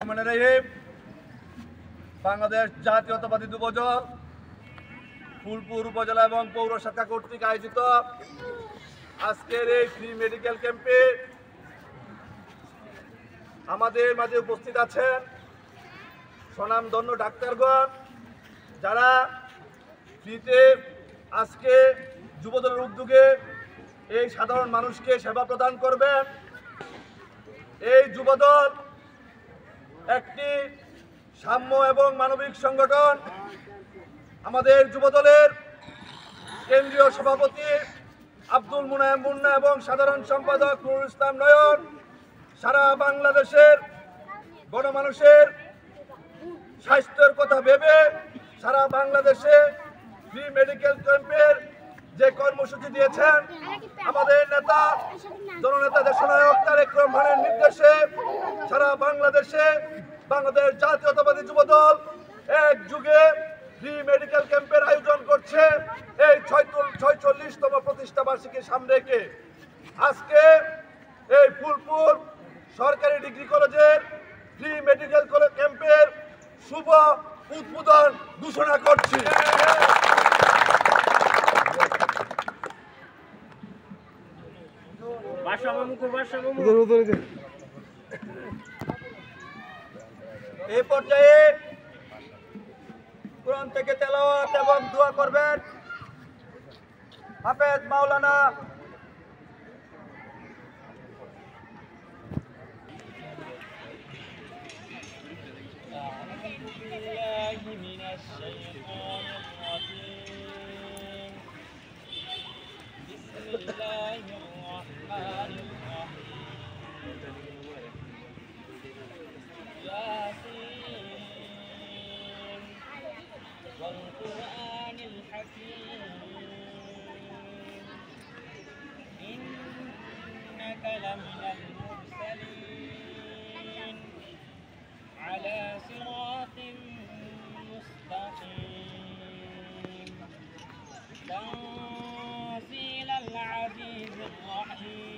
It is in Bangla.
রহমানির রহিম। বাংলাদেশ জাতীয়তাবাদী যুবদল ফুলপুর উপজেলা এবং পৌর শাখা কর্তৃক আয়োজিত আজকের এই ফ্রি মেডিকেল ক্যাম্পে আমাদের মাঝে উপস্থিত আছেন স্বনামধন্য ডাক্তারগণ, যারা ফ্রিতে আজকে যুবদলের উদ্যোগে এই সাধারণ মানুষকে সেবা প্রদান করবেন। এই যুবদল একটি সাম্য এবং মানবিক সংগঠন। আমাদের যুবদলের কেন্দ্রীয় সভাপতি আব্দুল মুনায়েম মুন্না এবং সাধারণ সম্পাদক নুরুল ইসলাম নয়ন সারা বাংলাদেশের গণমানুষের স্বাস্থ্যের কথা ভেবে সারা বাংলাদেশে ফ্রি মেডিকেল ক্যাম্পের যে কর্মসূচি দিয়েছেন, আমাদের নেতা জননেতা দেশনায়ক তারেক রহমানের নির্দেশে সারা বাংলাদেশে বাংলাদেশ জাতীয়তাবাদী যুবদল এক যুগে ফ্রি মেডিকেল ক্যাম্পের আয়োজন করছে। এই 46তম প্রতিষ্ঠা বার্ষিকীর সামনে রেখে আজকে এই ফুলপুর সরকারি ডিগ্রি কলেজের ফ্রি মেডিকেল ক্যাম্পের শুভ উদ্বোধন ঘোষণা করছি। এই পর্যায়ে কোরআন থেকে তেলাওয়াত এবং দোয়া করবেন হাফেজ মাওলানা والقرآن الحكيم إنك لمن المرسلين على صراط مستقيم تنزيل العزيز الرحيم